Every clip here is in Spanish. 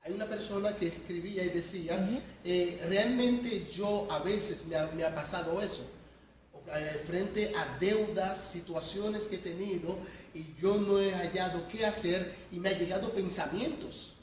Hay una persona que escribía y decía, realmente yo a veces me ha pasado eso, frente a deudas, situaciones que he tenido y yo no he hallado qué hacer y me han llegado pensamientos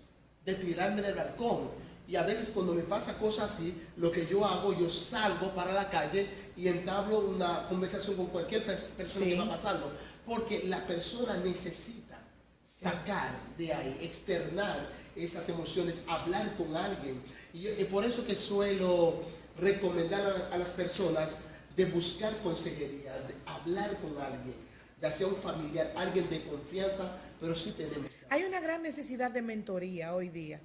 de tirarme del balcón. Y a veces cuando me pasa cosas así, lo que yo hago, yo salgo para la calle y entablo una conversación con cualquier persona que va pasando, porque la persona necesita sacar de ahí, externar esas emociones, hablar con alguien. Y por eso que suelo recomendar a las personas de buscar consejería, de hablar con alguien, ya sea un familiar, alguien de confianza, pero sí tenemos. Hay una gran necesidad de mentoría hoy día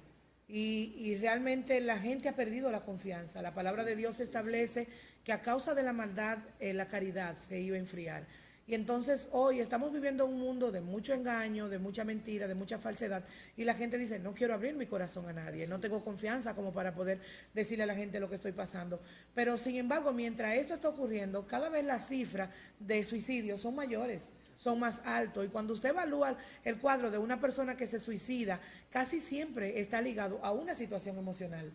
y realmente la gente ha perdido la confianza. La palabra de Dios establece que a causa de la maldad la caridad se iba a enfriar. Y entonces hoy estamos viviendo un mundo de mucho engaño, de mucha mentira, de mucha falsedad. Y la gente dice, no quiero abrir mi corazón a nadie, no tengo confianza como para poder decirle a la gente lo que estoy pasando. Pero sin embargo, mientras esto está ocurriendo, cada vez las cifras de suicidios son mayores, son más altos. Y cuando usted evalúa el cuadro de una persona que se suicida, casi siempre está ligado a una situación emocional.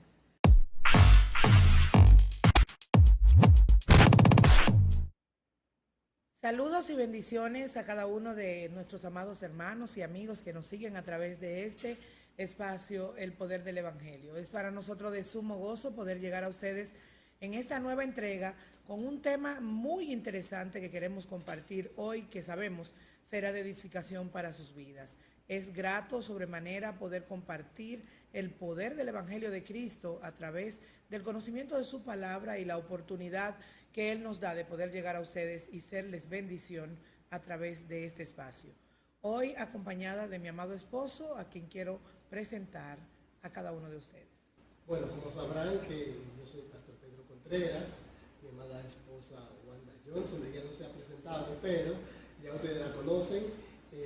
Saludos y bendiciones a cada uno de nuestros amados hermanos y amigos que nos siguen a través de este espacio, El Poder del Evangelio. Es para nosotros de sumo gozo poder llegar a ustedes en esta nueva entrega con un tema muy interesante que queremos compartir hoy, que sabemos será de edificación para sus vidas. Es grato sobremanera poder compartir el poder del Evangelio de Cristo a través del conocimiento de su palabra y la oportunidad que Él nos da de poder llegar a ustedes y serles bendición a través de este espacio. Hoy acompañada de mi amado esposo, a quien quiero presentar a cada uno de ustedes. Bueno, como sabrán que yo soy Pastor Pedro Contreras, mi amada esposa Wanda Johnson, ella no se ha presentado, pero ya ustedes la conocen.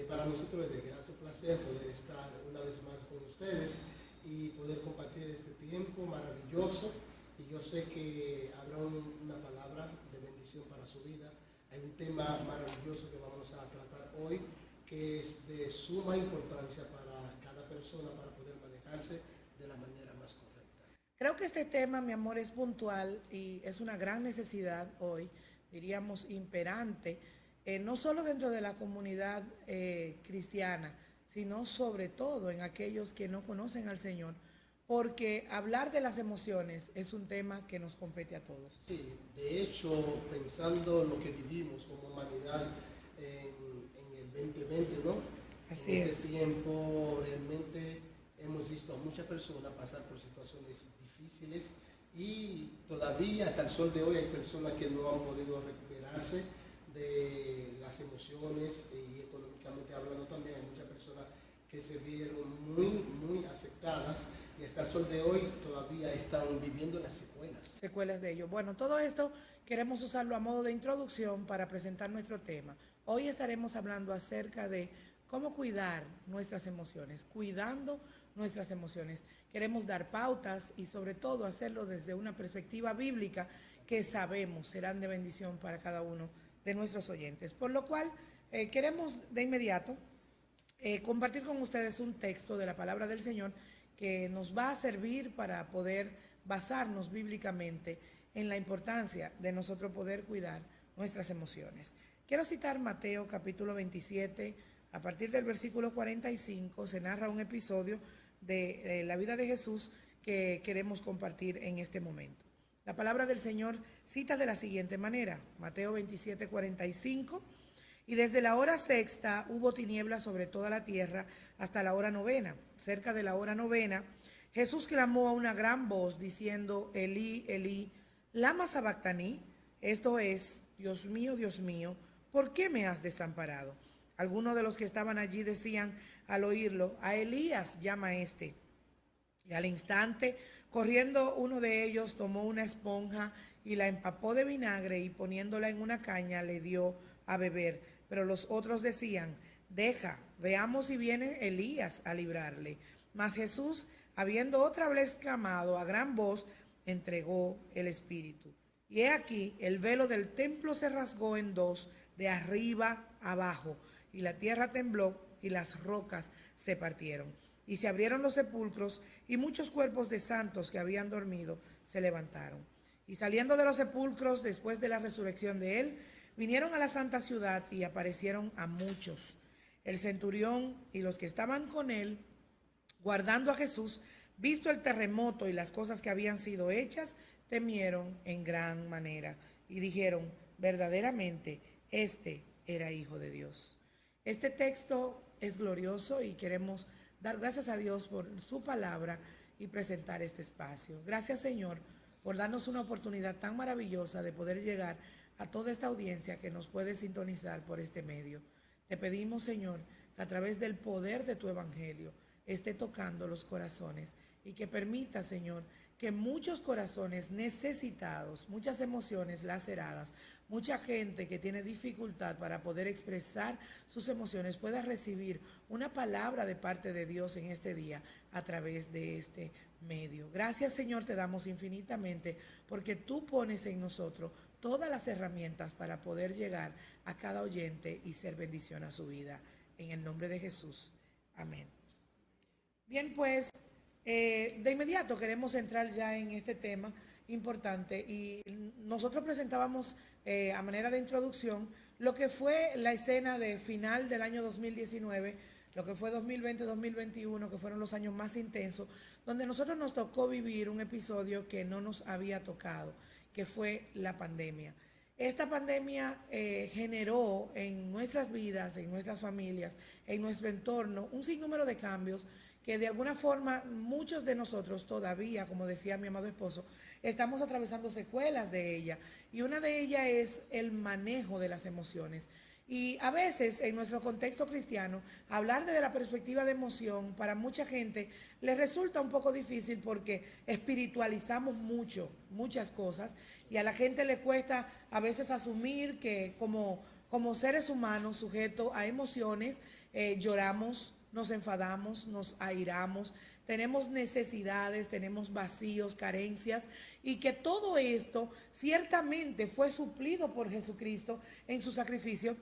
Para nosotros es de grato placer poder estar una vez más con ustedes y poder compartir este tiempo maravilloso. Y yo sé que habrá una palabra de bendición para su vida. Hay un tema maravilloso que vamos a tratar hoy que es de suma importancia para cada persona para poder manejarse de la manera más correcta. Creo que este tema, mi amor, es puntual y es una gran necesidad hoy, diríamos imperante, no solo dentro de la comunidad cristiana, sino sobre todo en aquellos que no conocen al Señor, porque hablar de las emociones es un tema que nos compete a todos. Sí, de hecho, pensando en lo que vivimos como humanidad en el 2020, ¿no? Así en es. este tiempo realmente hemos visto a muchas personas pasar por situaciones difíciles y todavía hasta el sol de hoy hay personas que no han podido recuperarse de las emociones y económicamente hablando también hay muchas personas que se vieron muy afectadas y hasta el sol de hoy todavía están viviendo las secuelas. Secuelas de ello. Bueno, todo esto queremos usarlo a modo de introducción para presentar nuestro tema. Hoy estaremos hablando acerca de cómo cuidar nuestras emociones, cuidando nuestras emociones. Queremos dar pautas y sobre todo hacerlo desde una perspectiva bíblica que sabemos serán de bendición para cada uno de nuestros oyentes. Por lo cual, queremos de inmediato compartir con ustedes un texto de la palabra del Señor que nos va a servir para poder basarnos bíblicamente en la importancia de nosotros poder cuidar nuestras emociones. Quiero citar Mateo capítulo 27, a partir del versículo 45, se narra un episodio de la vida de Jesús que queremos compartir en este momento. La palabra del Señor cita de la siguiente manera, Mateo 27, 45, y desde la hora sexta hubo tinieblas sobre toda la tierra hasta la hora novena. Cerca de la hora novena, Jesús clamó a una gran voz diciendo, Elí, Elí, lama sabactaní, esto es, Dios mío, ¿por qué me has desamparado? Algunos de los que estaban allí decían al oírlo, a Elías llama este. Y al instante, corriendo uno de ellos, tomó una esponja y la empapó de vinagre y poniéndola en una caña le dio a beber. Pero los otros decían, deja, veamos si viene Elías a librarle. Mas Jesús, habiendo otra vez clamado a gran voz, entregó el espíritu. Y he aquí, el velo del templo se rasgó en dos, de arriba abajo, y la tierra tembló y las rocas se partieron. y se abrieron los sepulcros, y muchos cuerpos de santos que habían dormido se levantaron. Y saliendo de los sepulcros, después de la resurrección de él, vinieron a la santa ciudad y aparecieron a muchos. El centurión y los que estaban con él, guardando a Jesús, visto el terremoto y las cosas que habían sido hechas, temieron en gran manera y dijeron, verdaderamente, este era Hijo de Dios. Este texto es glorioso y queremos dar gracias a Dios por su palabra y presentar este espacio. Gracias, Señor, por darnos una oportunidad tan maravillosa de poder llegar a toda esta audiencia que nos puede sintonizar por este medio. Te pedimos, Señor, que a través del poder de tu evangelio esté tocando los corazones y que permita, Señor, que muchos corazones necesitados, muchas emociones laceradas, mucha gente que tiene dificultad para poder expresar sus emociones pueda recibir una palabra de parte de Dios en este día a través de este medio. Gracias, Señor, te damos infinitamente porque tú pones en nosotros todas las herramientas para poder llegar a cada oyente y ser bendición a su vida. En el nombre de Jesús. Amén. Bien, pues, de inmediato queremos entrar ya en este tema importante y nosotros presentábamos a manera de introducción lo que fue la escena de final del año 2019, lo que fue 2020-2021, que fueron los años más intensos, donde nosotros nos tocó vivir un episodio que no nos había tocado, que fue la pandemia. Esta pandemia generó en nuestras vidas, en nuestras familias, en nuestro entorno, un sinnúmero de cambios que de alguna forma muchos de nosotros todavía, como decía mi amado esposo, estamos atravesando secuelas de ella. Y una de ellas es el manejo de las emociones. Y a veces en nuestro contexto cristiano, hablar desde la perspectiva de emoción para mucha gente les resulta un poco difícil porque espiritualizamos muchas cosas y a la gente le cuesta a veces asumir que como seres humanos sujetos a emociones, lloramos, nos enfadamos, nos airamos, tenemos necesidades, tenemos vacíos, carencias, y que todo esto ciertamente fue suplido por Jesucristo en su sacrificio,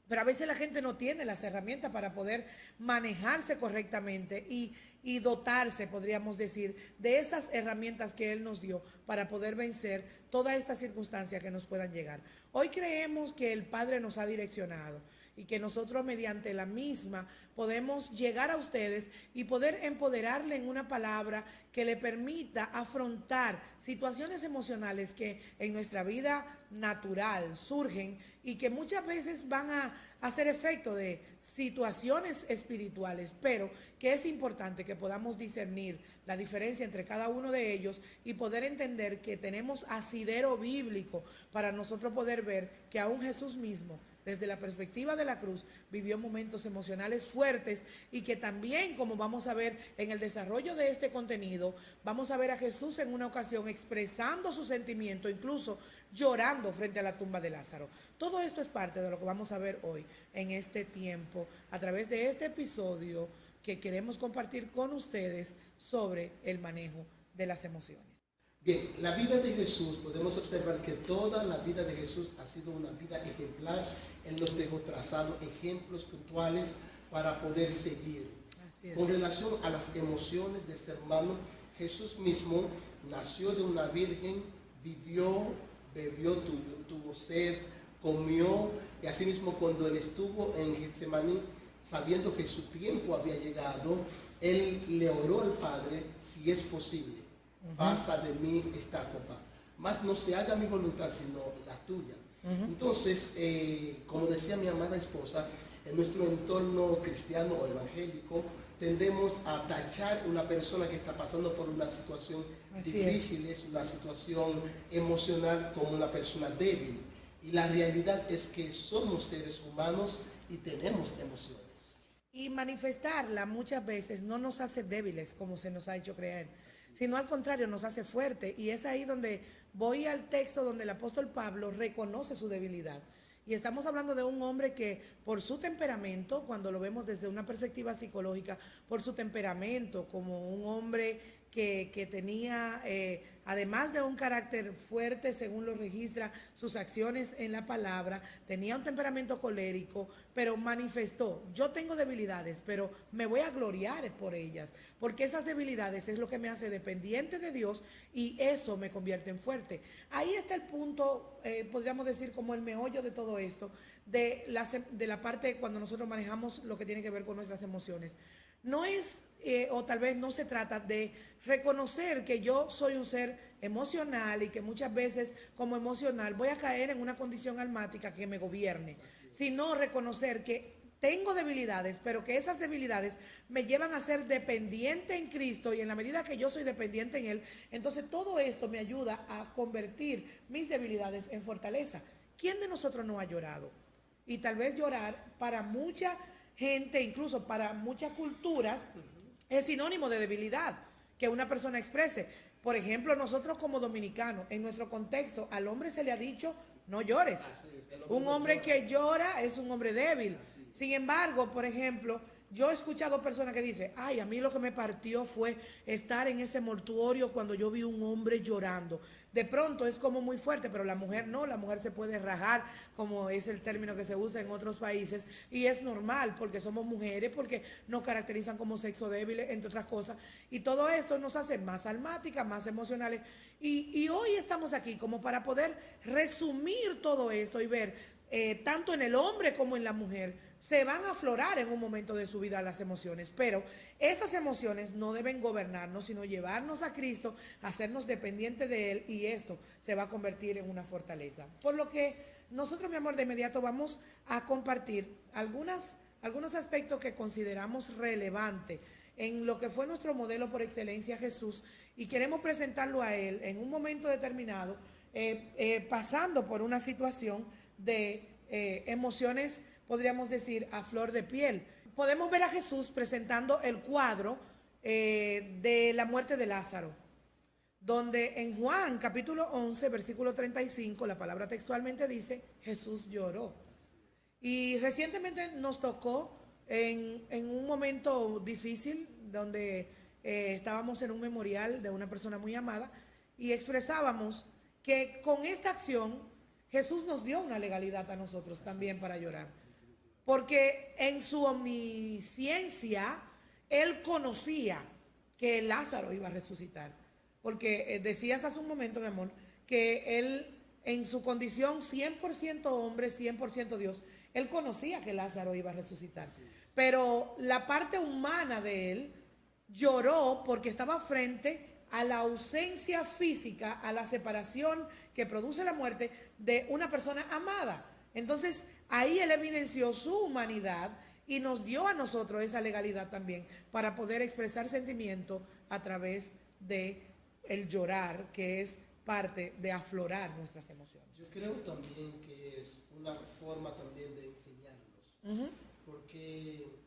pero a veces la gente no tiene las herramientas para poder manejarse correctamente y dotarse, podríamos decir, de esas herramientas que Él nos dio para poder vencer todas estas circunstancias que nos puedan llegar. Hoy creemos que el Padre nos ha direccionado y que nosotros mediante la misma podemos llegar a ustedes y poder empoderarle en una palabra que le permita afrontar situaciones emocionales que en nuestra vida natural surgen y que muchas veces van a hacer efecto de situaciones espirituales, pero que es importante que podamos discernir la diferencia entre cada uno de ellos y poder entender que tenemos asidero bíblico para nosotros poder ver que aún Jesús mismo, desde la perspectiva de la cruz, vivió momentos emocionales fuertes y que también, como vamos a ver en el desarrollo de este contenido, vamos a ver a Jesús en una ocasión expresando su sentimiento, incluso llorando frente a la tumba de Lázaro. Todo esto es parte de lo que vamos a ver hoy en este tiempo, a través de este episodio que queremos compartir con ustedes sobre el manejo de las emociones. Bien, la vida de Jesús, podemos observar que toda la vida de Jesús ha sido una vida ejemplar. Él nos dejó trazado ejemplos puntuales para poder seguir. Con relación a las emociones del ser humano, Jesús mismo nació de una virgen, vivió, bebió, tuvo sed, comió, y asimismo cuando él estuvo en Getsemaní, sabiendo que su tiempo había llegado, él le oró al Padre, si es posible, pasa de mí esta copa, mas no se haga mi voluntad sino la tuya. Entonces, como decía mi amada esposa, en nuestro entorno cristiano o evangélico tendemos a tachar una persona que está pasando por una situación difícil, es una situación emocional, como una persona débil. Y la realidad es que somos seres humanos y tenemos emociones. Y manifestarla muchas veces no nos hace débiles, como se nos ha hecho creer, sino al contrario, nos hace fuerte. Y es ahí donde voy al texto donde el apóstol Pablo reconoce su debilidad. Y estamos hablando de un hombre que por su temperamento, cuando lo vemos desde una perspectiva psicológica, por su temperamento como un hombre que tenía, además de un carácter fuerte, según lo registra sus acciones en la palabra, tenía un temperamento colérico, pero manifestó, yo tengo debilidades, pero me voy a gloriar por ellas, porque esas debilidades es lo que me hace dependiente de Dios y eso me convierte en fuerte. Ahí está el punto, podríamos decir, como el meollo de todo esto, de la parte cuando nosotros manejamos lo que tiene que ver con nuestras emociones. No es, o tal vez no se trata de reconocer que yo soy un ser emocional y que muchas veces como emocional voy a caer en una condición almática que me gobierne, sino reconocer que tengo debilidades, pero que esas debilidades me llevan a ser dependiente en Cristo y en la medida que yo soy dependiente en Él, entonces todo esto me ayuda a convertir mis debilidades en fortaleza. ¿Quién de nosotros no ha llorado? Y tal vez llorar para mucha gente, incluso para muchas culturas, es sinónimo de debilidad que una persona exprese. Por ejemplo, nosotros como dominicanos, en nuestro contexto, al hombre se le ha dicho, no llores. Un hombre que llora es un hombre débil. Sin embargo, por ejemplo, yo he escuchado personas que dicen, ay, a mí lo que me partió fue estar en ese mortuorio cuando yo vi un hombre llorando. De pronto es como muy fuerte, pero la mujer no, la mujer se puede rajar, como es el término que se usa en otros países, y es normal porque somos mujeres, porque nos caracterizan como sexo débil, entre otras cosas, y todo esto nos hace más almáticas, más emocionales, y hoy estamos aquí como para poder resumir todo esto y ver, tanto en el hombre como en la mujer, se van a aflorar en un momento de su vida las emociones, pero esas emociones no deben gobernarnos, sino llevarnos a Cristo, hacernos dependientes de Él, y esto se va a convertir en una fortaleza. Por lo que nosotros, mi amor, de inmediato vamos a compartir algunos aspectos que consideramos relevantes en lo que fue nuestro modelo por excelencia, Jesús, y queremos presentarlo a Él en un momento determinado, pasando por una situación de emociones, podríamos decir, a flor de piel. Podemos ver a Jesús presentando el cuadro de la muerte de Lázaro, donde en Juan capítulo 11, versículo 35, la palabra textualmente dice, Jesús lloró. Y recientemente nos tocó en un momento difícil, donde estábamos en un memorial de una persona muy amada, y expresábamos que con esta acción Jesús nos dio una legalidad a nosotros también para llorar. Porque en su omnisciencia, Él conocía que Lázaro iba a resucitar. Porque decías hace un momento, mi amor, que Él en su condición 100% hombre, 100% Dios, Él conocía que Lázaro iba a resucitar. Pero la parte humana de Él lloró porque estaba frente a la ausencia física, a la separación que produce la muerte de una persona amada. Entonces, ahí Él evidenció su humanidad y nos dio a nosotros esa legalidad también para poder expresar sentimiento a través de el llorar, que es parte de aflorar nuestras emociones. Yo creo también que es una forma también de enseñarnos, porque,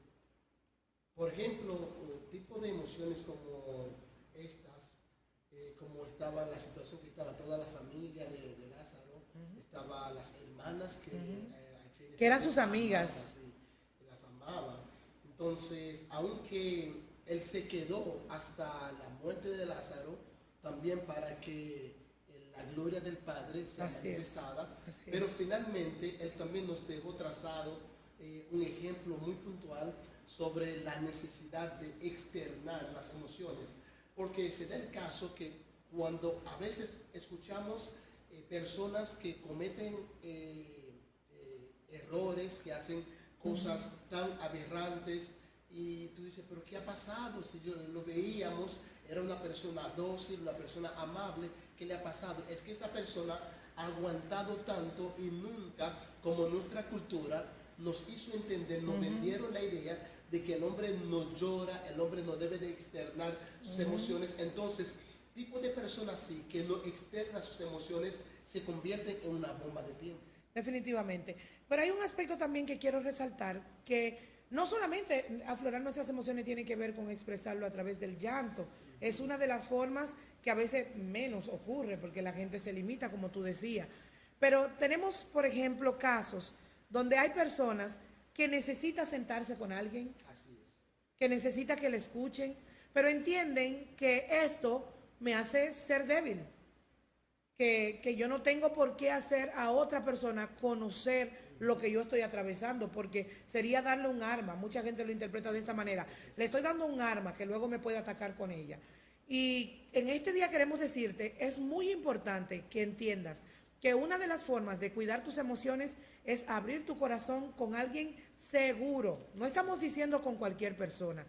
por ejemplo, tipo de emociones como estas, como estaba la situación que estaba toda la familia de Lázaro, estaban las hermanas que eran sus amigas, las amaba. Entonces, aunque él se quedó hasta la muerte de Lázaro, también para que la gloria del Padre sea manifestada, pero finalmente él también nos dejó trazado un ejemplo muy puntual sobre la necesidad de externar las emociones, porque se da el caso que cuando a veces escuchamos personas que cometen errores, que hacen cosas tan aberrantes, y tú dices, pero ¿qué ha pasado? Si yo lo veíamos, era una persona dócil, una persona amable, ¿qué le ha pasado? Es que esa persona ha aguantado tanto y nunca, como nuestra cultura, nos hizo entender, nos vendieron la idea de que el hombre no llora, el hombre no debe de externar sus emociones. Entonces, tipo de personas así, que no externa sus emociones, se convierten en una bomba de tiempo. Definitivamente. Pero hay un aspecto también que quiero resaltar, que no solamente aflorar nuestras emociones tiene que ver con expresarlo a través del llanto, es una de las formas que a veces menos ocurre, porque la gente se limita, como tú decías. Pero tenemos, por ejemplo, casos donde hay personas que necesitan sentarse con alguien, Así es. que necesita que le escuchen, pero entienden que esto me hace ser débil, que yo no tengo por qué hacer a otra persona conocer lo que yo estoy atravesando, porque sería darle un arma. Mucha gente lo interpreta de esta manera. Le estoy dando un arma que luego me puede atacar con ella. Y en este día queremos decirte, es muy importante que entiendas que una de las formas de cuidar tus emociones es abrir tu corazón con alguien seguro. No estamos diciendo con cualquier persona.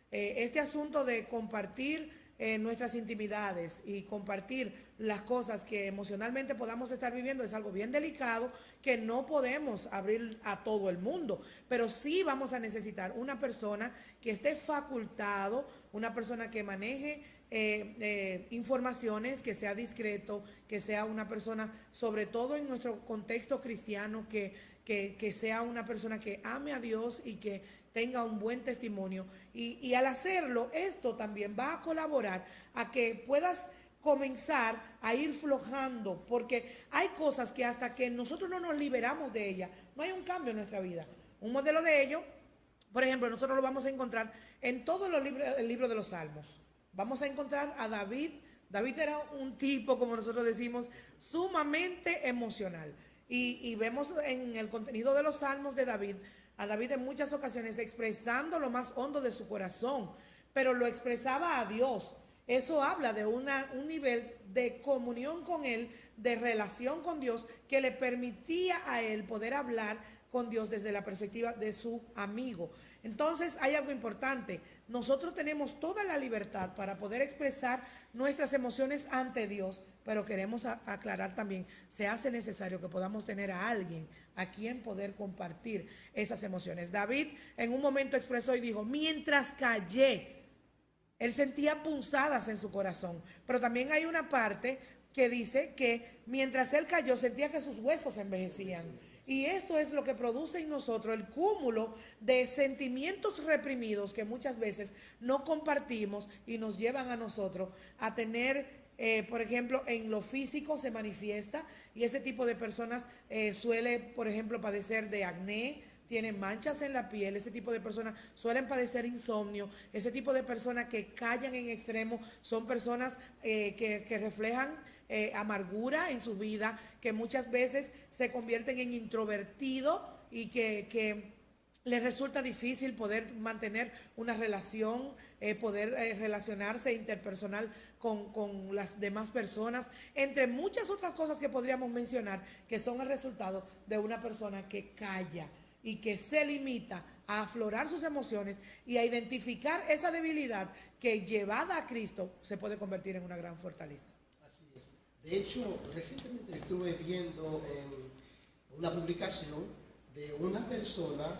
Este asunto de compartir nuestras intimidades y compartir las cosas que emocionalmente podamos estar viviendo es algo bien delicado que no podemos abrir a todo el mundo, pero sí vamos a necesitar una persona que esté facultado, una persona que maneje informaciones, que sea discreto, que sea una persona, sobre todo en nuestro contexto cristiano, que sea una persona que ame a Dios y que tenga un buen testimonio. Y al hacerlo, esto también va a colaborar a que puedas comenzar a ir flojando, porque hay cosas que hasta que nosotros no nos liberamos de ellas, no hay un cambio en nuestra vida. Un modelo de ello, por ejemplo, nosotros lo vamos a encontrar en todos los libros, el libro de los Salmos. Vamos a encontrar a David. David era un tipo, como nosotros decimos, sumamente emocional. Y vemos en el contenido de los Salmos de David, a David en muchas ocasiones expresando lo más hondo de su corazón, pero lo expresaba a Dios. Eso habla de un nivel de comunión con Él, de relación con Dios, que le permitía a él poder hablar con Dios desde la perspectiva de su amigo. Entonces hay algo importante. Nosotros tenemos toda la libertad para poder expresar nuestras emociones ante Dios, pero queremos aclarar también, se hace necesario que podamos tener a alguien a quien poder compartir esas emociones. David en un momento expresó y dijo, mientras callé, él sentía punzadas en su corazón, pero también hay una parte que dice que mientras él cayó sentía que sus huesos envejecían. Y esto es lo que produce en nosotros el cúmulo de sentimientos reprimidos que muchas veces no compartimos y nos llevan a nosotros a tener, por ejemplo, en lo físico se manifiesta y ese tipo de personas suele, por ejemplo, padecer de acné, tienen manchas en la piel, ese tipo de personas suelen padecer insomnio, ese tipo de personas que callan en extremo son personas que reflejan amargura en su vida, que muchas veces se convierten en introvertidos y que les resulta difícil poder mantener una relación, poder relacionarse interpersonal con las demás personas, entre muchas otras cosas que podríamos mencionar, que son el resultado de una persona que calla y que se limita a aflorar sus emociones y a identificar esa debilidad que llevada a Cristo se puede convertir en una gran fortaleza. Así es. De hecho, recientemente estuve viendo en una publicación de una persona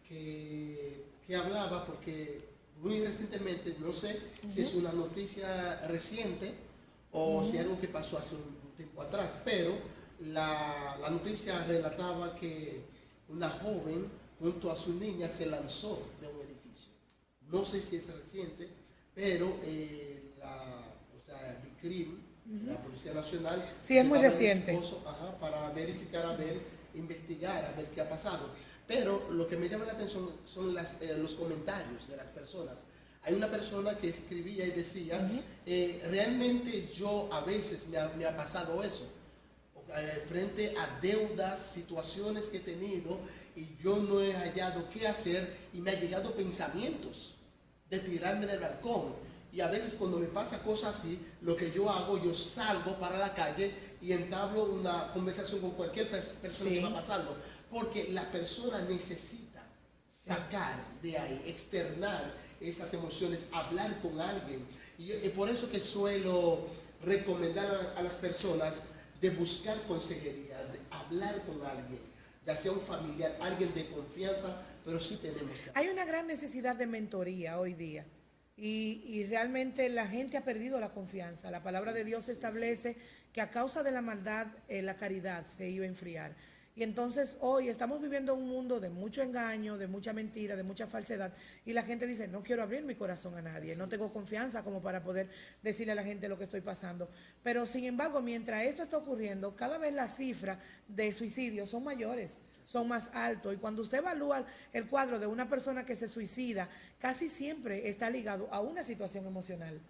que hablaba, porque muy recientemente, no sé si es una noticia reciente o si es algo que pasó hace un tiempo atrás, pero la noticia relataba que una joven junto a su niña se lanzó de un edificio. No sé si es reciente, pero DICRIM, la Policía Nacional, sí, es muy reciente, para verificar, investigar, a ver qué ha pasado. Pero lo que me llama la atención son los comentarios de las personas. Hay una persona que escribía y decía, realmente yo a veces me ha pasado eso. Frente a deudas, situaciones que he tenido y yo no he hallado qué hacer y me han llegado pensamientos de tirarme del balcón. Y a veces cuando me pasa cosas así, lo que yo hago, yo salgo para la calle y entablo una conversación con cualquier persona que va pasando, porque la persona necesita sacar de ahí, externar esas emociones, hablar con alguien. Y por eso que suelo recomendar a las personas de buscar consejería, de hablar con alguien, ya sea un familiar, alguien de confianza, pero sí tenemos que... Hay una gran necesidad de mentoría hoy día y realmente la gente ha perdido la confianza. La palabra de Dios establece que a causa de la maldad la caridad se iba a enfriar. Y entonces hoy estamos viviendo un mundo de mucho engaño, de mucha mentira, de mucha falsedad. Y la gente dice, no quiero abrir mi corazón a nadie, no tengo confianza como para poder decirle a la gente lo que estoy pasando. Pero sin embargo, mientras esto está ocurriendo, cada vez las cifras de suicidios son mayores. son más altos. Y cuando usted evalúa el cuadro de una persona que se suicida, casi siempre está ligado a una situación emocional.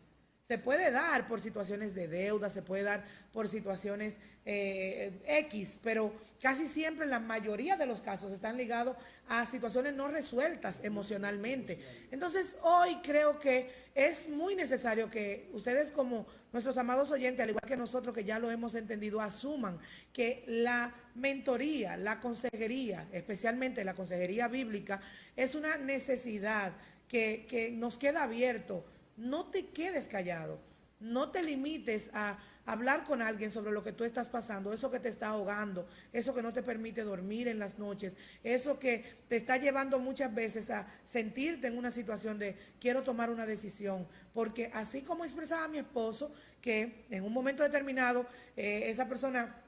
Se puede dar por situaciones de deuda, se puede dar por situaciones X, pero casi siempre la mayoría de los casos están ligados a situaciones no resueltas emocionalmente. Entonces, hoy creo que es muy necesario que ustedes, como nuestros amados oyentes, al igual que nosotros que ya lo hemos entendido, asuman que la mentoría, la consejería, especialmente la consejería bíblica, es una necesidad que nos queda abierto. No te quedes callado, no te limites a hablar con alguien sobre lo que tú estás pasando, eso que te está ahogando, eso que no te permite dormir en las noches, eso que te está llevando muchas veces a sentirte en una situación de quiero tomar una decisión, porque así como expresaba mi esposo, que en un momento determinado esa persona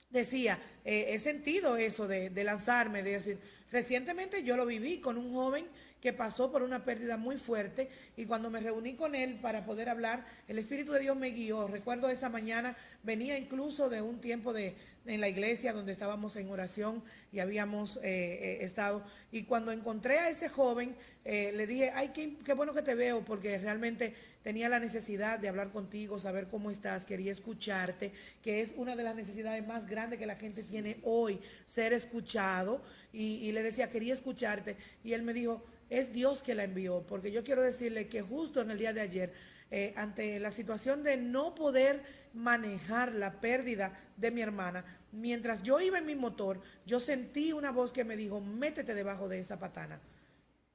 decía, he sentido eso de lanzarme, de decir, recientemente yo lo viví con un joven que pasó por una pérdida muy fuerte y cuando me reuní con él para poder hablar, el Espíritu de Dios me guió. Recuerdo esa mañana, venía incluso de un tiempo en la iglesia donde estábamos en oración y habíamos estado. Y cuando encontré a ese joven, le dije, ay, qué bueno que te veo, porque realmente tenía la necesidad de hablar contigo, saber cómo estás, quería escucharte, que es una de las necesidades más grandes que la gente tiene hoy, ser escuchado. Y le decía, quería escucharte. Y él me dijo, es Dios que la envió, porque yo quiero decirle que justo en el día de ayer, ante la situación de no poder manejar la pérdida de mi hermana, mientras yo iba en mi motor, yo sentí una voz que me dijo, métete debajo de esa patana.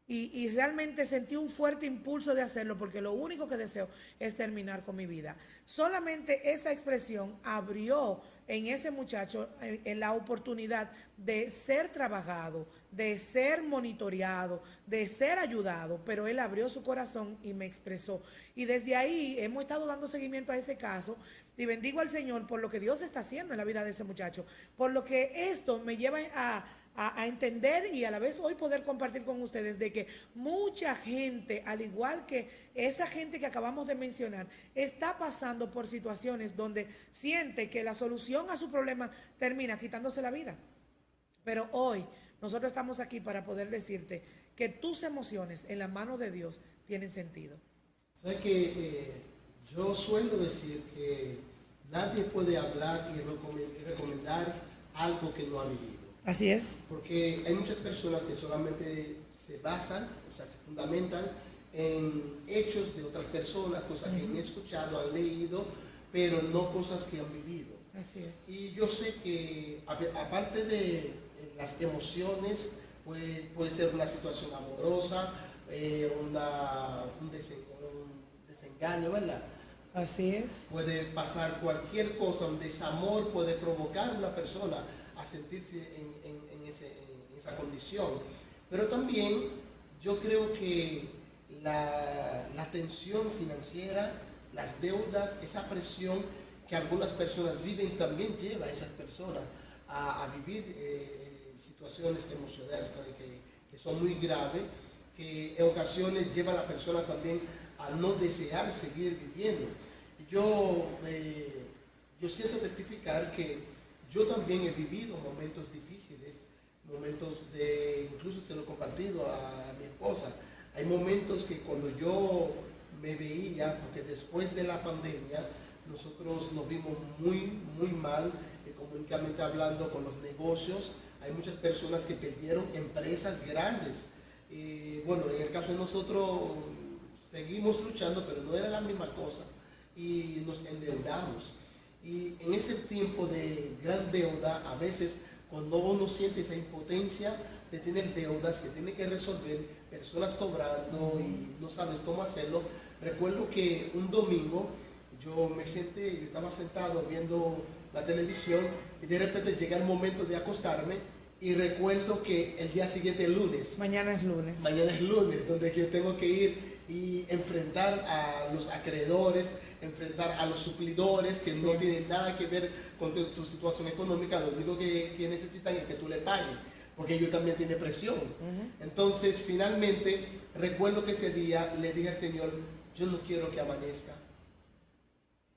Y realmente sentí un fuerte impulso de hacerlo porque lo único que deseo es terminar con mi vida. Solamente esa expresión abrió en ese muchacho en la oportunidad de ser trabajado, de ser monitoreado, de ser ayudado, pero él abrió su corazón y me expresó. Y desde ahí hemos estado dando seguimiento a ese caso y bendigo al Señor por lo que Dios está haciendo en la vida de ese muchacho, por lo que esto me lleva a entender y a la vez hoy poder compartir con ustedes de que mucha gente, al igual que esa gente que acabamos de mencionar, está pasando por situaciones donde siente que la solución a su problema termina quitándose la vida. Pero hoy nosotros estamos aquí para poder decirte que tus emociones en la mano de Dios tienen sentido. O sea que yo suelo decir que nadie puede hablar y recomendar algo que no ha vivido. Así es. Porque hay muchas personas que solamente se basan, o sea, se fundamentan en hechos de otras personas, cosas que han escuchado, han leído, pero no cosas que han vivido. Así es. Y yo sé que aparte de las emociones, puede ser una situación amorosa, un desengaño, ¿verdad? Así es. Puede pasar cualquier cosa, un desamor puede provocar a una persona a sentirse en esa condición. Pero también yo creo que la tensión financiera, las deudas, esa presión que algunas personas viven también lleva a esas personas a vivir situaciones emocionales que son muy graves, que en ocasiones lleva a la persona también a no desear seguir viviendo. Y yo siento testificar que yo también he vivido momentos difíciles, momentos incluso se lo he compartido a mi esposa. Hay momentos que cuando yo me veía, porque después de la pandemia nosotros nos vimos muy, muy mal, económicamente hablando, con los negocios. Hay muchas personas que perdieron empresas grandes. Bueno, en el caso de nosotros seguimos luchando, pero no era la misma cosa y nos endeudamos. Y en ese tiempo de gran deuda, a veces cuando uno siente esa impotencia de tener deudas que tiene que resolver, personas cobrando y no saben cómo hacerlo, recuerdo que un domingo yo estaba sentado viendo la televisión y de repente llega el momento de acostarme y recuerdo que el día siguiente es lunes. Mañana es lunes. Mañana es lunes, donde yo tengo que ir y enfrentar a los acreedores, enfrentar a los suplidores que no tienen nada que ver con tu situación económica, lo único que necesitan es que tú le pagues, porque ellos también tienen presión. Entonces, finalmente, recuerdo que ese día le dije al Señor, yo no quiero que amanezca.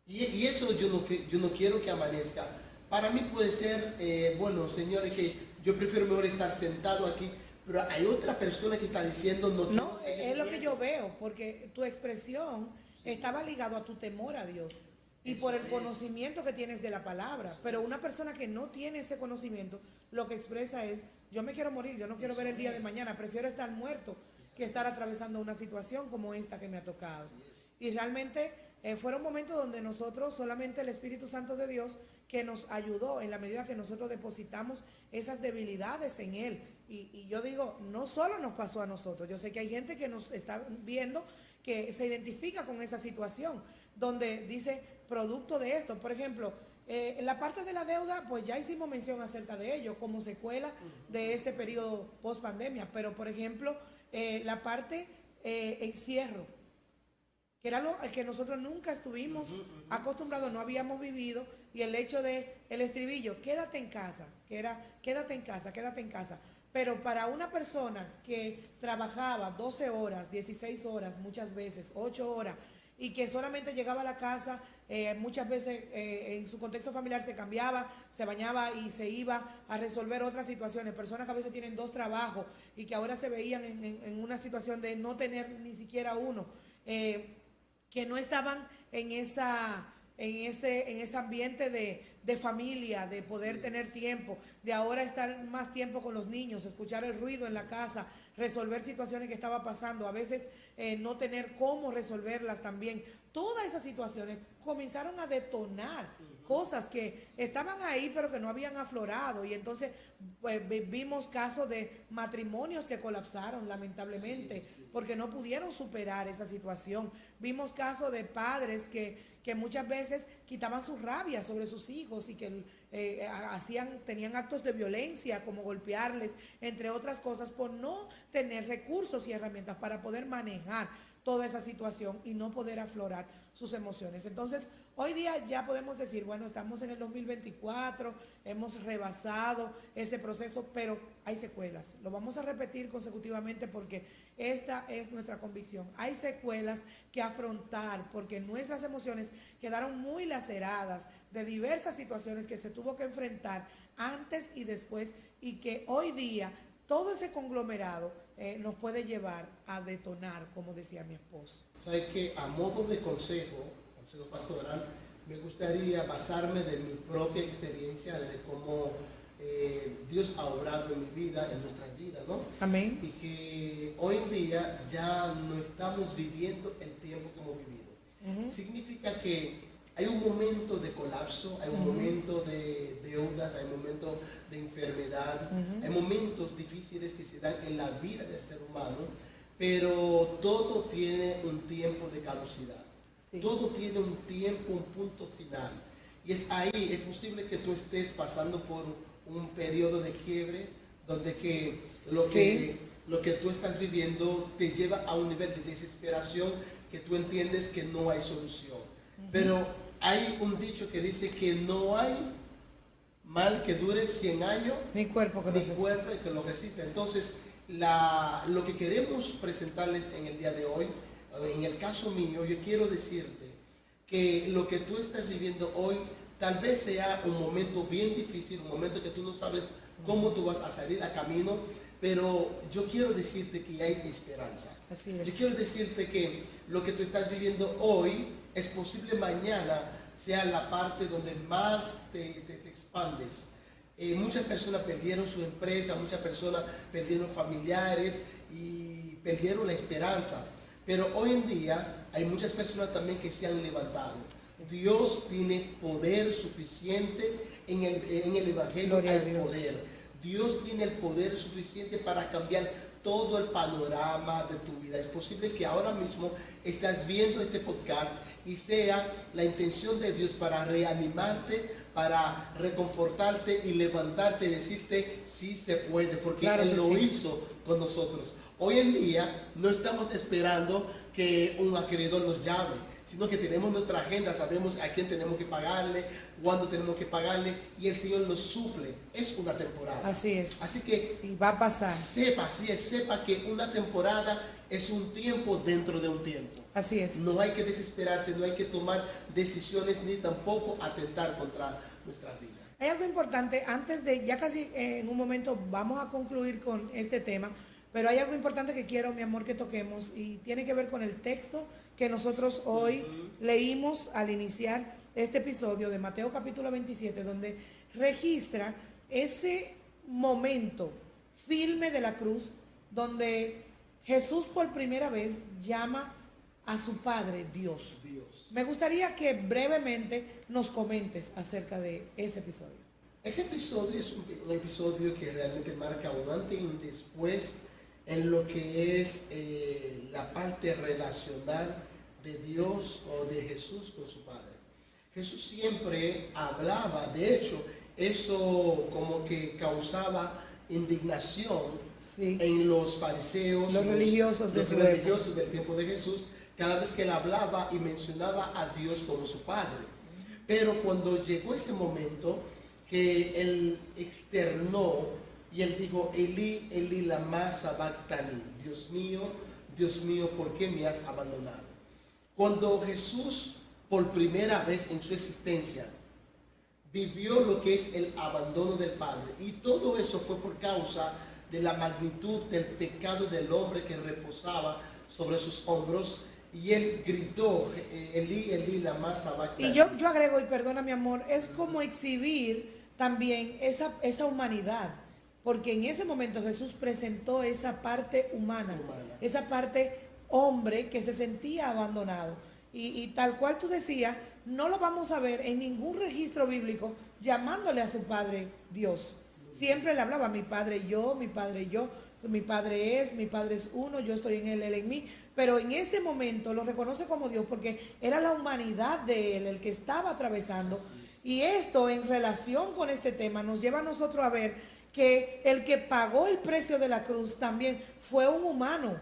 Yo no quiero que amanezca. Para mí puede ser, bueno, Señor, es que yo prefiero mejor estar sentado aquí, pero hay otra persona que está diciendo no, es lo que yo veo, porque tu expresión estaba ligado a tu temor a Dios y por el conocimiento que tienes de la palabra. Pero una persona que no tiene ese conocimiento, lo que expresa es, yo me quiero morir, yo no quiero ver el día de mañana, prefiero estar muerto que estar atravesando una situación como esta que me ha tocado. Y realmente fueron momentos donde nosotros, solamente el Espíritu Santo de Dios, que nos ayudó en la medida que nosotros depositamos esas debilidades en Él. Y yo digo, no solo nos pasó a nosotros, yo sé que hay gente que nos está viendo que se identifica con esa situación, donde dice, producto de esto, por ejemplo, en la parte de la deuda, pues ya hicimos mención acerca de ello, como secuela de este periodo post pandemia, pero por ejemplo, la parte encierro, que era lo que nosotros nunca estuvimos acostumbrados, no habíamos vivido, y el hecho de el estribillo, quédate en casa, que era quédate en casa, quédate en casa. Pero para una persona que trabajaba 12 horas, 16 horas, muchas veces, 8 horas, y que solamente llegaba a la casa, muchas veces en su contexto familiar se cambiaba, se bañaba y se iba a resolver otras situaciones. Personas que a veces tienen 2 trabajos y que ahora se veían en una situación de no tener ni siquiera uno, que no estaban en ese ambiente de familia, de poder tener tiempo, de ahora estar más tiempo con los niños, escuchar el ruido en la casa, resolver situaciones que estaba pasando, a veces no tener cómo resolverlas también. Todas esas situaciones comenzaron a detonar cosas que estaban ahí pero que no habían aflorado, y entonces pues, vimos casos de matrimonios que colapsaron lamentablemente porque no pudieron superar esa situación. Vimos casos de padres que muchas veces quitaban su rabia sobre sus hijos y que tenían actos de violencia como golpearles, entre otras cosas, por no tener recursos y herramientas para poder manejar toda esa situación y no poder aflorar sus emociones. Entonces, hoy día ya podemos decir, bueno, estamos en el 2024, hemos rebasado ese proceso, pero hay secuelas. Lo vamos a repetir consecutivamente porque esta es nuestra convicción. Hay secuelas que afrontar porque nuestras emociones quedaron muy laceradas de diversas situaciones que se tuvo que enfrentar antes y después, y que hoy día todo ese conglomerado nos puede llevar a detonar, como decía mi esposo. Sabes que a modo de consejo pastoral, me gustaría basarme de mi propia experiencia, de cómo Dios ha obrado en mi vida, en nuestras vidas, ¿no? Amén. Y que hoy en día ya no estamos viviendo el tiempo que hemos vivido. Significa que hay un momento de colapso, hay un momento de deudas, hay un momento de enfermedad, hay momentos difíciles que se dan en la vida del ser humano, pero todo tiene un tiempo de caducidad. Sí. Todo tiene un tiempo, un punto final. Y es ahí, es posible que tú estés pasando por un periodo de quiebre, donde que lo que tú estás viviendo te lleva a un nivel de desesperación que tú entiendes que no hay solución. Pero hay un dicho que dice que no hay mal que dure 100 años, ni cuerpo que lo resista. Entonces, lo que queremos presentarles en el día de hoy, en el caso mío, yo quiero decirte que lo que tú estás viviendo hoy tal vez sea un momento bien difícil, un momento que tú no sabes cómo tú vas a salir a camino, pero yo quiero decirte que hay esperanza. Así es. Yo quiero decirte que lo que tú estás viviendo hoy es posible mañana sea la parte donde más te expandes. Muchas personas perdieron su empresa, muchas personas perdieron familiares y perdieron la esperanza. Pero hoy en día hay muchas personas también que se han levantado. Dios tiene poder suficiente en el Evangelio, hay poder. Dios tiene el poder suficiente para cambiar todo el panorama de tu vida. Es posible que ahora mismo estás viendo este podcast y sea la intención de Dios para reanimarte, para reconfortarte y levantarte y decirte sí se puede, porque claro Él lo hizo con nosotros. Hoy en día no estamos esperando que un acreedor nos llame, sino que tenemos nuestra agenda, sabemos a quién tenemos que pagarle, cuándo tenemos que pagarle, y el Señor nos suple. Es una temporada. Así es. Así que y va a pasar. Sepa que una temporada es un tiempo dentro de un tiempo. Así es. No hay que desesperarse, no hay que tomar decisiones ni tampoco atentar contra nuestras vidas. Hay algo importante, antes de, ya casi en un momento vamos a concluir con este tema, pero hay algo importante que quiero, mi amor, que toquemos y tiene que ver con el texto que nosotros hoy leímos al iniciar este episodio de Mateo capítulo 27, donde registra ese momento firme de la cruz, donde Jesús por primera vez llama a su Padre Dios. Me gustaría que brevemente nos comentes acerca de ese episodio. Ese episodio es un episodio que realmente marca un antes y un después en lo que es la parte relacional de Dios o de Jesús con su Padre. Jesús siempre hablaba, de hecho, eso como que causaba indignación en los fariseos, los religiosos del tiempo de Jesús, cada vez que él hablaba y mencionaba a Dios como su Padre. Pero cuando llegó ese momento que él externó y él dijo, Elí, Elí, lama sabactani, Dios mío, ¿por qué me has abandonado? Cuando Jesús, por primera vez en su existencia, vivió lo que es el abandono del Padre, y todo eso fue por causa de la magnitud del pecado del hombre que reposaba sobre sus hombros, y él gritó, Elí, Elí, lama sabactani. Y yo agrego, y perdona mi amor, es como exhibir también esa humanidad, porque en ese momento Jesús presentó esa parte humana, esa parte hombre que se sentía abandonado. Y tal cual tú decías, no lo vamos a ver en ningún registro bíblico llamándole a su Padre Dios. Siempre le hablaba, mi Padre yo, mi Padre es uno, yo estoy en él en mí. Pero en este momento lo reconoce como Dios porque era la humanidad de él el que estaba atravesando. Y esto en relación con este tema nos lleva a nosotros a ver que el que pagó el precio de la cruz también fue un humano.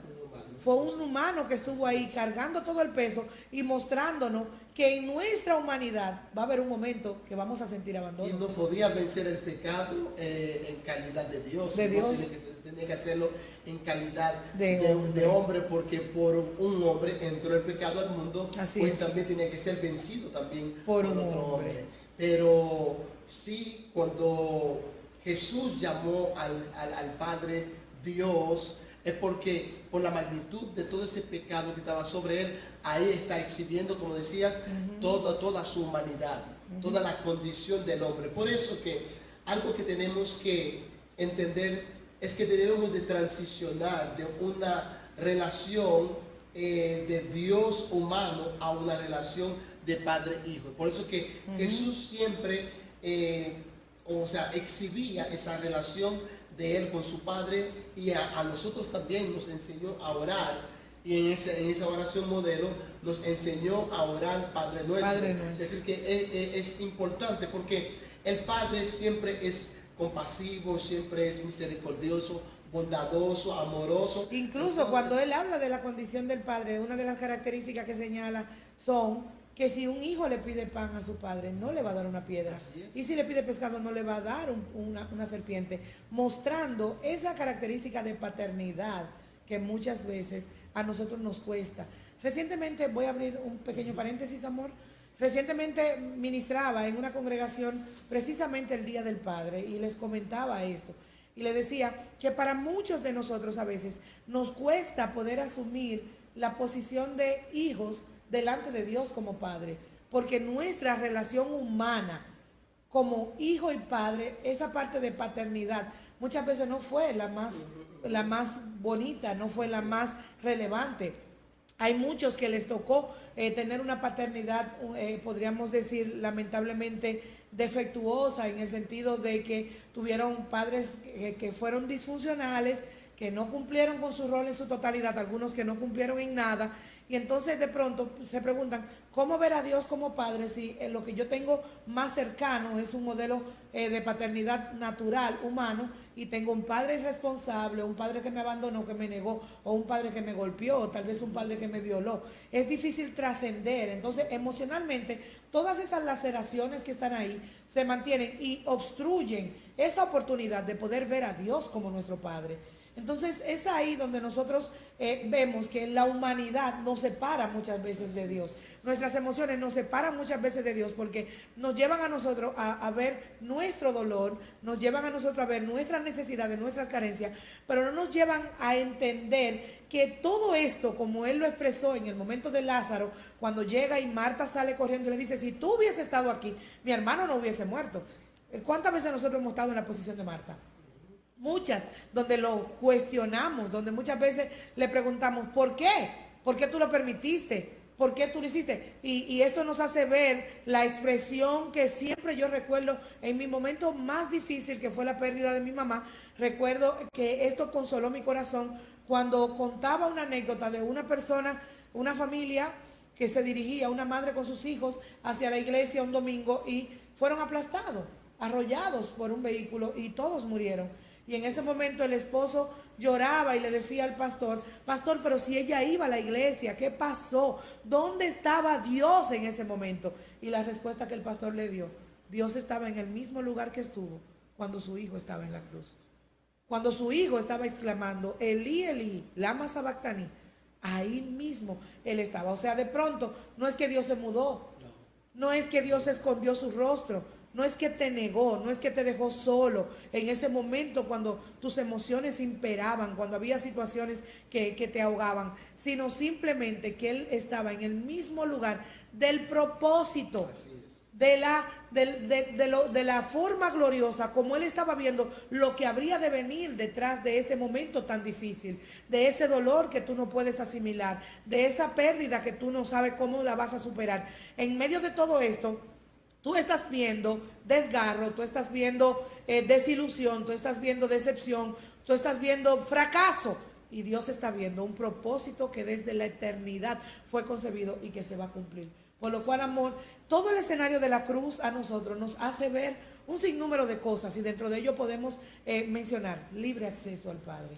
Fue un humano que estuvo ahí cargando todo el peso y mostrándonos que en nuestra humanidad va a haber un momento que vamos a sentir abandono. Y no podía vencer el pecado en calidad de Dios. Tenía que hacerlo en calidad de hombre, porque por un hombre entró el pecado al mundo. Así pues es. También tenía que ser vencido también por otro hombre. Pero sí, cuando Jesús llamó al Padre Dios, es porque por la magnitud de todo ese pecado que estaba sobre él, ahí está exhibiendo, como decías, toda su humanidad, toda la condición del hombre. Por eso que algo que tenemos que entender es que debemos de transicionar de una relación de Dios humano a una relación de padre-hijo. Por eso que Jesús siempre, exhibía esa relación de él con su Padre, y a nosotros también nos enseñó a orar, y en esa oración modelo nos enseñó a orar Padre Nuestro. Es decir, que es importante porque el Padre siempre es compasivo, siempre es misericordioso, bondadoso, amoroso. Incluso entonces, cuando él habla de la condición del Padre, una de las características que señala son que si un hijo le pide pan a su padre, no le va a dar una piedra. Y si le pide pescado, no le va a dar una serpiente. Mostrando esa característica de paternidad que muchas veces a nosotros nos cuesta. Recientemente, voy a abrir un pequeño paréntesis, amor. Recientemente ministraba en una congregación precisamente el Día del Padre y les comentaba esto. Y le decía que para muchos de nosotros a veces nos cuesta poder asumir la posición de hijos delante de Dios como Padre, porque nuestra relación humana como hijo y padre, esa parte de paternidad, muchas veces no fue la más bonita, no fue la más relevante. Hay muchos que les tocó tener una paternidad, podríamos decir, lamentablemente defectuosa, en el sentido de que tuvieron padres que fueron disfuncionales, que no cumplieron con su rol en su totalidad, algunos que no cumplieron en nada, y entonces de pronto se preguntan, ¿cómo ver a Dios como Padre si lo que yo tengo más cercano es un modelo de paternidad natural, humano, y tengo un padre irresponsable, un padre que me abandonó, que me negó, o un padre que me golpeó, o tal vez un padre que me violó? Es difícil trascender. Entonces, emocionalmente, todas esas laceraciones que están ahí se mantienen y obstruyen esa oportunidad de poder ver a Dios como nuestro Padre. Entonces es ahí donde nosotros vemos que la humanidad nos separa muchas veces de Dios. Nuestras emociones nos separan muchas veces de Dios porque nos llevan a nosotros a ver nuestro dolor, nos llevan a nosotros a ver nuestras necesidades, nuestras carencias, pero no nos llevan a entender que todo esto, como Él lo expresó en el momento de Lázaro, cuando llega y Marta sale corriendo y le dice, si tú hubieses estado aquí, mi hermano no hubiese muerto. ¿Cuántas veces nosotros hemos estado en la posición de Marta? Muchas, donde lo cuestionamos, donde muchas veces le preguntamos, ¿por qué? ¿Por qué tú lo permitiste? ¿Por qué tú lo hiciste? Y esto nos hace ver la expresión que siempre yo recuerdo en mi momento más difícil, que fue la pérdida de mi mamá. Recuerdo que esto consoló mi corazón cuando contaba una anécdota de una persona, una familia que se dirigía, una madre con sus hijos, hacia la iglesia un domingo y fueron aplastados, arrollados por un vehículo y todos murieron. Y en ese momento el esposo lloraba y le decía al pastor, pastor, pero si ella iba a la iglesia, ¿qué pasó? ¿Dónde estaba Dios en ese momento? Y la respuesta que el pastor le dio, Dios estaba en el mismo lugar que estuvo cuando su hijo estaba en la cruz. Cuando su hijo estaba exclamando, Elí, Elí, lama sabactani, ahí mismo él estaba. O sea, de pronto, no es que Dios se mudó, no es que Dios escondió su rostro, no es que te negó, no es que te dejó solo en ese momento cuando tus emociones imperaban, cuando había situaciones que te ahogaban, sino simplemente que Él estaba en el mismo lugar del propósito, de la forma gloriosa, como Él estaba viendo lo que habría de venir detrás de ese momento tan difícil, de ese dolor que tú no puedes asimilar, de esa pérdida que tú no sabes cómo la vas a superar. En medio de todo esto, tú estás viendo desgarro, tú estás viendo desilusión, tú estás viendo decepción, tú estás viendo fracaso. Y Dios está viendo un propósito que desde la eternidad fue concebido y que se va a cumplir. Por lo cual, amor, todo el escenario de la cruz a nosotros nos hace ver un sinnúmero de cosas y dentro de ello podemos mencionar libre acceso al Padre.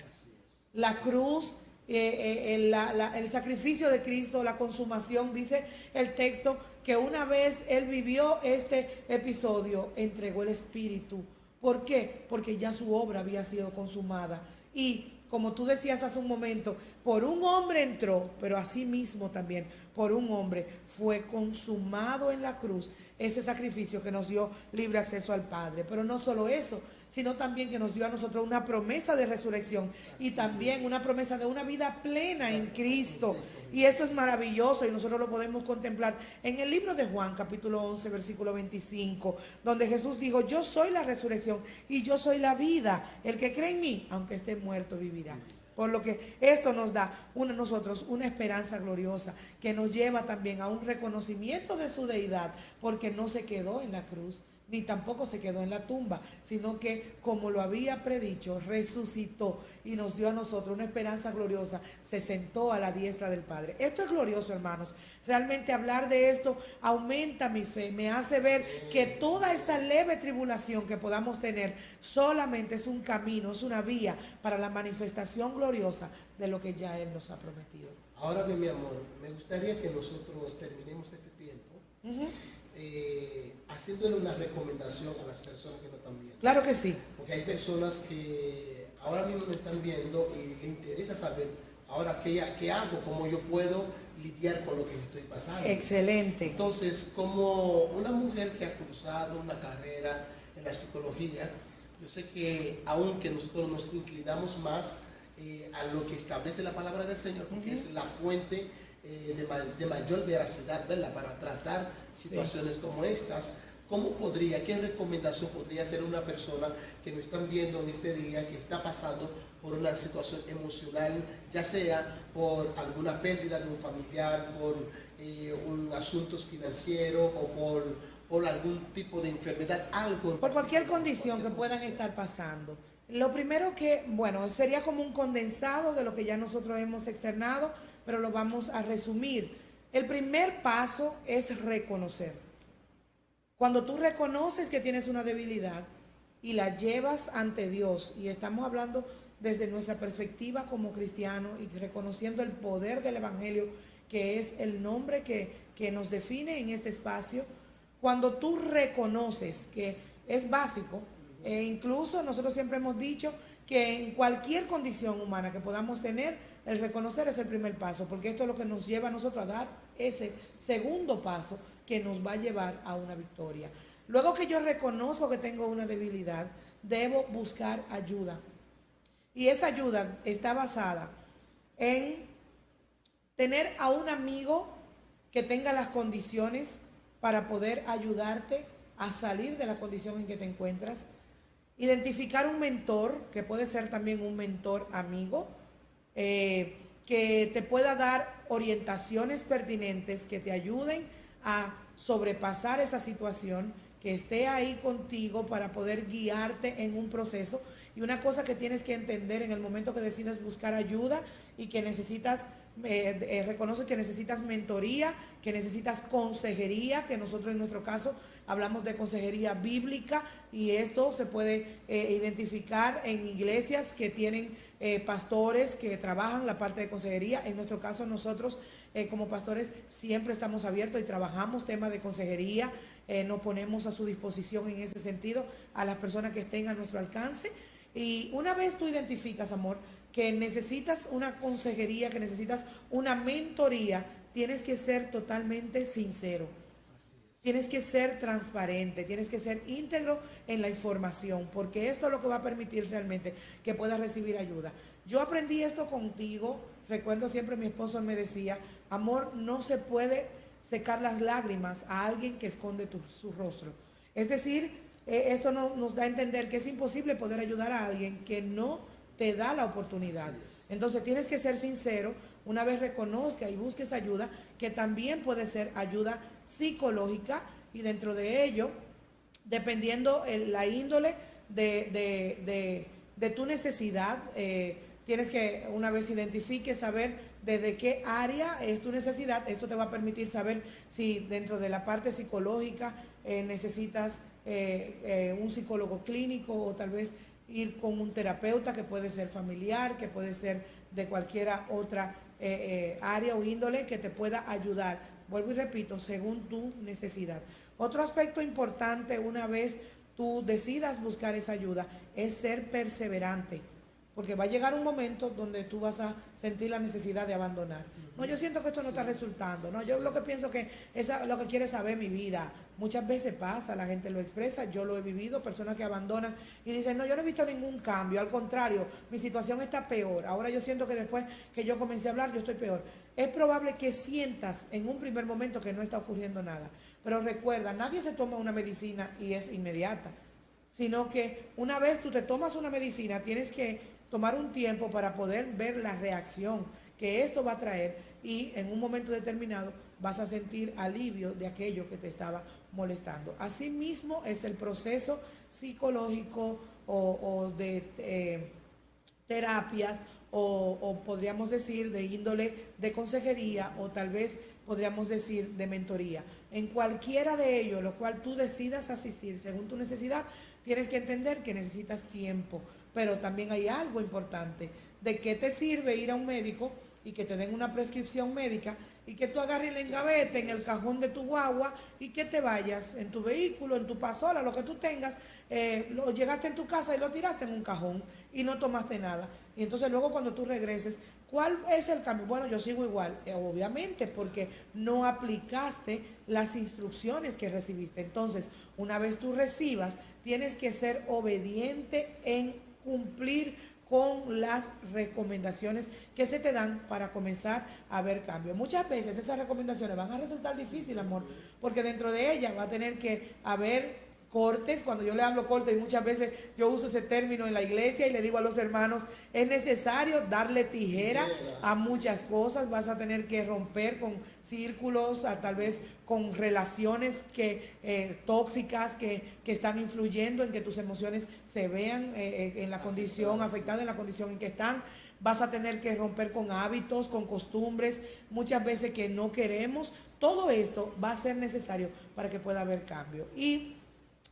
La cruz, el sacrificio de Cristo, la consumación, dice el texto que una vez Él vivió este episodio, entregó el Espíritu. ¿Por qué? Porque ya su obra había sido consumada. Y como tú decías hace un momento, por un hombre entró, pero así mismo también por un hombre fue consumado en la cruz ese sacrificio que nos dio libre acceso al Padre. Pero no solo eso, sino también que nos dio a nosotros una promesa de resurrección y también una promesa de una vida plena en Cristo. Y esto es maravilloso y nosotros lo podemos contemplar en el libro de Juan, capítulo 11, versículo 25, donde Jesús dijo, yo soy la resurrección y yo soy la vida. El que cree en mí, aunque esté muerto, vivirá. Por lo que esto nos da a nosotros una esperanza gloriosa que nos lleva también a un reconocimiento de su deidad, porque no se quedó en la cruz, ni tampoco se quedó en la tumba, sino que, como lo había predicho, resucitó y nos dio a nosotros una esperanza gloriosa, se sentó a la diestra del Padre. Esto es glorioso, hermanos. Realmente hablar de esto aumenta mi fe, me hace ver que toda esta leve tribulación que podamos tener solamente es un camino, es una vía para la manifestación gloriosa de lo que ya Él nos ha prometido. Ahora bien, mi amor, me gustaría que nosotros terminemos este tiempo haciéndole una recomendación a las personas que nos están viendo. Claro que sí. Porque hay personas que ahora mismo me están viendo y les interesa saber ahora qué hago, cómo yo puedo lidiar con lo que estoy pasando. Excelente. Entonces, como una mujer que ha cursado una carrera en la psicología, yo sé que aunque nosotros nos inclinamos más a lo que establece la palabra del Señor, porque es la fuente de mayor veracidad, ¿verdad? Para tratar situaciones como estas, qué recomendación podría hacer una persona que nos están viendo en este día, que está pasando por una situación emocional, ya sea por alguna pérdida de un familiar, por un asunto financiero o por algún tipo de enfermedad, algo. Por cualquier condición que puedan estar pasando. Lo primero que, bueno, sería como un condensado de lo que ya nosotros hemos externado, pero lo vamos a resumir. El primer paso es reconocer. Cuando tú reconoces que tienes una debilidad y la llevas ante Dios, y estamos hablando desde nuestra perspectiva como cristianos y reconociendo el poder del Evangelio, que es el nombre que nos define en este espacio, cuando tú reconoces que es básico, e incluso nosotros siempre hemos dicho que en cualquier condición humana que podamos tener, el reconocer es el primer paso, porque esto es lo que nos lleva a nosotros a dar ese segundo paso que nos va a llevar a una victoria. Luego que yo reconozco que tengo una debilidad, debo buscar ayuda. Y esa ayuda está basada en tener a un amigo que tenga las condiciones para poder ayudarte a salir de la condición en que te encuentras. Identificar un mentor, que puede ser también un mentor amigo, que te pueda dar orientaciones pertinentes que te ayuden a sobrepasar esa situación, que esté ahí contigo para poder guiarte en un proceso. Y una cosa que tienes que entender en el momento que decidas buscar ayuda y que necesitas, reconoces que necesitas mentoría, que necesitas consejería, que nosotros en nuestro caso hablamos de consejería bíblica, y esto se puede identificar en iglesias que tienen pastores que trabajan la parte de consejería. En nuestro caso nosotros como pastores siempre estamos abiertos y trabajamos temas de consejería, nos ponemos a su disposición en ese sentido a las personas que estén a nuestro alcance. Y una vez tú identificas, amor, que necesitas una consejería, que necesitas una mentoría, tienes que ser totalmente sincero. Tienes que ser transparente, tienes que ser íntegro en la información, porque esto es lo que va a permitir realmente que puedas recibir ayuda. Yo aprendí esto contigo. Recuerdo siempre mi esposo me decía, amor, no se puede secar las lágrimas a alguien que esconde su rostro. Es decir, esto nos da a entender que es imposible poder ayudar a alguien que no te da la oportunidad. Entonces tienes que ser sincero. Una vez reconozca y busques ayuda, que también puede ser ayuda psicológica, y dentro de ello, dependiendo la índole de tu necesidad, tienes que, una vez identifiques, saber desde qué área es tu necesidad. Esto te va a permitir saber si dentro de la parte psicológica necesitas un psicólogo clínico, o tal vez ir con un terapeuta, que puede ser familiar, que puede ser de cualquiera otra área o índole, que te pueda ayudar. Vuelvo y repito, según tu necesidad. Otro aspecto importante, una vez tú decidas buscar esa ayuda, es ser perseverante, porque va a llegar un momento donde tú vas a sentir la necesidad de abandonar. No, yo siento que esto no está resultando. No, yo lo que pienso que es lo que quiere saber mi vida. Muchas veces pasa, la gente lo expresa, yo lo he vivido, personas que abandonan y dicen, no, yo no he visto ningún cambio, al contrario, mi situación está peor. Ahora yo siento que después que yo comencé a hablar, yo estoy peor. Es probable que sientas en un primer momento que no está ocurriendo nada. Pero recuerda, nadie se toma una medicina y es inmediata, sino que una vez tú te tomas una medicina, tienes que tomar un tiempo para poder ver la reacción que esto va a traer, y en un momento determinado vas a sentir alivio de aquello que te estaba molestando. Asimismo es el proceso psicológico o de terapias, o podríamos decir de índole de consejería, o tal vez podríamos decir de mentoría. En cualquiera de ellos, lo cual tú decidas asistir según tu necesidad, tienes que entender que necesitas tiempo. Pero también hay algo importante. ¿De qué te sirve ir a un médico y que te den una prescripción médica y que tú agarres el engavete en el cajón de tu guagua y que te vayas en tu vehículo, en tu pasola, lo que tú tengas, lo llegaste en tu casa y lo tiraste en un cajón y no tomaste nada? Y entonces luego cuando tú regreses, ¿cuál es el cambio? Bueno, yo sigo igual, obviamente, porque no aplicaste las instrucciones que recibiste. Entonces, una vez tú recibas, tienes que ser obediente en cumplir con las recomendaciones que se te dan para comenzar a ver cambio. Muchas veces esas recomendaciones van a resultar difíciles, amor, porque dentro de ellas va a tener que haber cortes. Cuando yo le hablo cortes, y muchas veces yo uso ese término en la iglesia y le digo a los hermanos, es necesario darle tijera a muchas cosas. Vas a tener que romper con círculos, tal vez con relaciones tóxicas que están influyendo en que tus emociones se vean en la condición afectada, en la condición en que están. Vas a tener que romper con hábitos, con costumbres, muchas veces que no queremos. Todo esto va a ser necesario para que pueda haber cambio. Y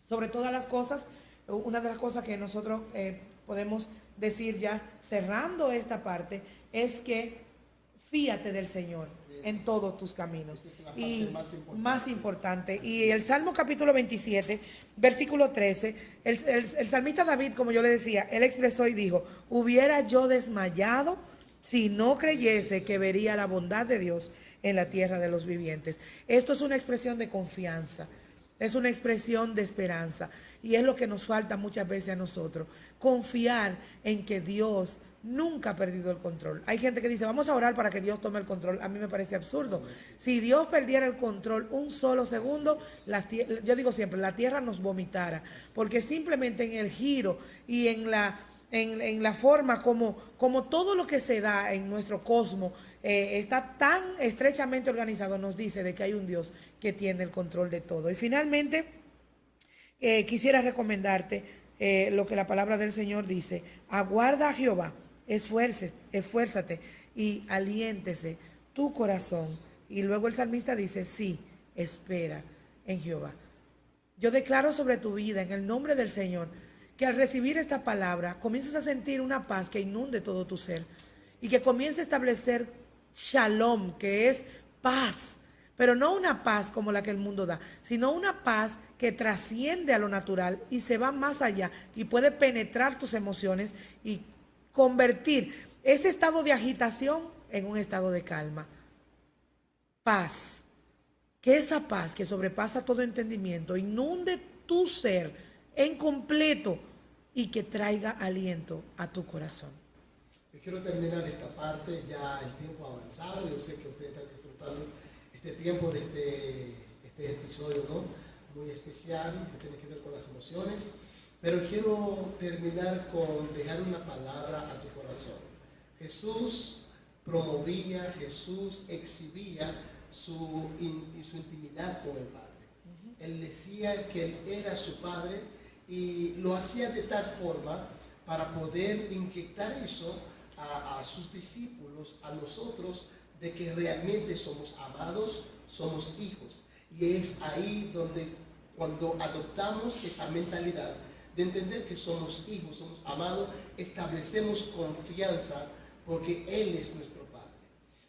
sobre todas las cosas, una de las cosas que nosotros podemos decir ya cerrando esta parte es que fíate del Señor. en todos tus caminos. Esta es la parte Y más importante. Y el Salmo capítulo 27, versículo 13, el salmista David, como yo le decía, él expresó y dijo, hubiera yo desmayado si no creyese que vería la bondad de Dios en la tierra de los vivientes. Esto es una expresión de confianza. Es una expresión de esperanza y es lo que nos falta muchas veces a nosotros, confiar en que Dios nunca ha perdido el control. Hay gente que dice, vamos a orar para que Dios tome el control. A mí me parece absurdo. Si Dios perdiera el control un solo segundo, yo digo siempre, la tierra nos vomitara, porque simplemente en el giro y en la forma como todo lo que se da en nuestro cosmos está tan estrechamente organizado, nos dice de que hay un Dios que tiene el control de todo. Y finalmente, quisiera recomendarte lo que la palabra del Señor dice, aguarda a Jehová, esfuérzate y aliéntese tu corazón. Y luego el salmista dice, sí, espera en Jehová. Yo declaro sobre tu vida en el nombre del Señor que al recibir esta palabra comiences a sentir una paz que inunde todo tu ser y que comience a establecer shalom, que es paz, pero no una paz como la que el mundo da, sino una paz que trasciende a lo natural y se va más allá y puede penetrar tus emociones y convertir ese estado de agitación en un estado de calma. Paz. Que esa paz que sobrepasa todo entendimiento inunde tu ser en completo y que traiga aliento a tu corazón. Yo quiero terminar esta parte, ya el tiempo ha avanzado, yo sé que ustedes están disfrutando este tiempo de este episodio, ¿no? Muy especial, que tiene que ver con las emociones, pero quiero terminar con dejar una palabra a tu corazón. Jesús promovía, Jesús exhibía su intimidad con el Padre. Él decía que Él era su Padre y lo hacía de tal forma para poder inyectar eso a sus discípulos, a nosotros, de que realmente somos amados, somos hijos. Y es ahí donde cuando adoptamos esa mentalidad de entender que somos hijos, somos amados, establecemos confianza porque Él es nuestro Padre.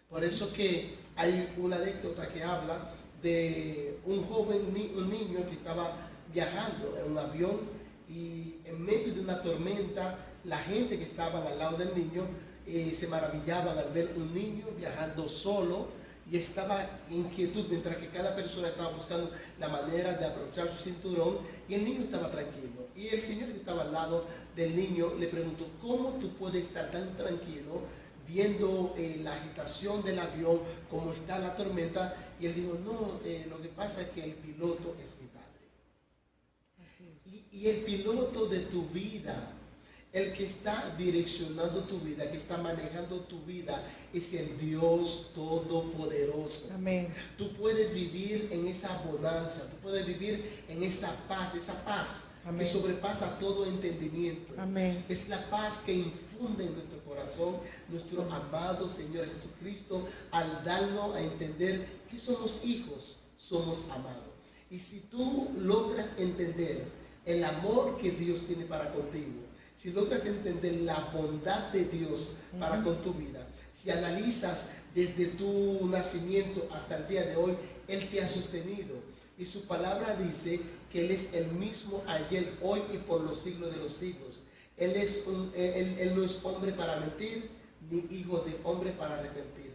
Por eso que hay una anécdota que habla de un joven, un niño que estaba viajando en un avión y en medio de una tormenta, la gente que estaba al lado del niño se maravillaban al ver un niño viajando solo y estaba en inquietud mientras que cada persona estaba buscando la manera de abrochar su cinturón y el niño estaba tranquilo. Y el señor que estaba al lado del niño le preguntó, ¿cómo tú puedes estar tan tranquilo viendo la agitación del avión, cómo está la tormenta? Y él dijo, no, lo que pasa es que el piloto es mi padre. Y el piloto de tu vida, el que está direccionando tu vida, que está manejando tu vida, es el Dios Todopoderoso. Amén. Tú puedes vivir en esa bonanza, tú puedes vivir en esa paz Amén. Que sobrepasa todo entendimiento. Amén. Es la paz que infunde en nuestro corazón nuestro amado Señor Jesucristo al darnos a entender que somos hijos, somos amados. Y si tú logras entender el amor que Dios tiene para contigo, si logras entender la bondad de Dios para con tu vida, si analizas desde tu nacimiento hasta el día de hoy, Él te ha sostenido. Y su palabra dice que Él es el mismo ayer, hoy y por los siglos de los siglos. Él no es hombre para mentir, ni hijo de hombre para arrepentir.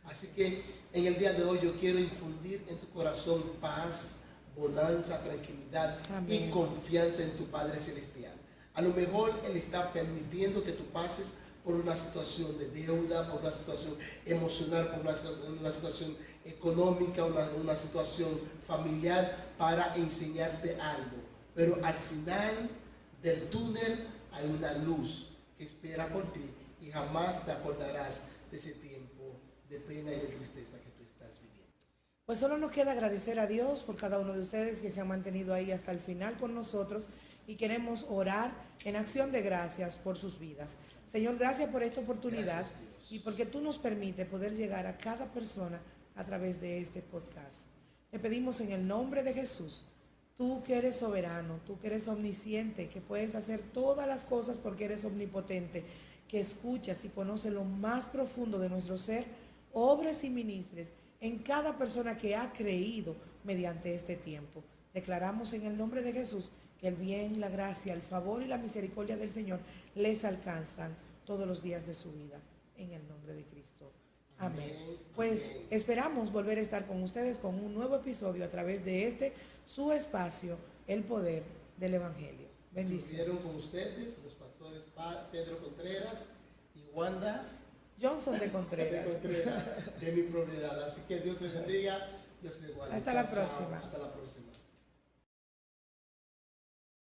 Así que en el día de hoy yo quiero infundir en tu corazón paz, bonanza, tranquilidad Amén. Y confianza en tu Padre Celestial. A lo mejor Él está permitiendo que tú pases por una situación de deuda, por una situación emocional, por una situación económica, una situación familiar, para enseñarte algo. Pero al final del túnel hay una luz que espera por ti y jamás te acordarás de ese tiempo de pena y de tristeza que tú estás viviendo. Pues solo nos queda agradecer a Dios por cada uno de ustedes que se han mantenido ahí hasta el final con nosotros y queremos orar en acción de gracias por sus vidas. Señor, gracias por esta oportunidad y porque tú nos permites poder llegar a cada persona a través de este podcast. Te pedimos en el nombre de Jesús, tú que eres soberano, tú que eres omnisciente, que puedes hacer todas las cosas porque eres omnipotente, que escuchas y conoces lo más profundo de nuestro ser, obres y ministres en cada persona que ha creído mediante este tiempo. Declaramos en el nombre de Jesús que el bien, la gracia, el favor y la misericordia del Señor les alcanzan todos los días de su vida. En el nombre de Cristo. Amén. Pues esperamos volver a estar con ustedes con un nuevo episodio a través de este, su espacio, El Poder del Evangelio. Bendiciones. Estuvieron con ustedes los pastores Pedro Contreras y Wanda Johnson de Contreras. de mi propiedad. Así que Dios les bendiga, Dios les guarde. Hasta la próxima. Hasta la próxima.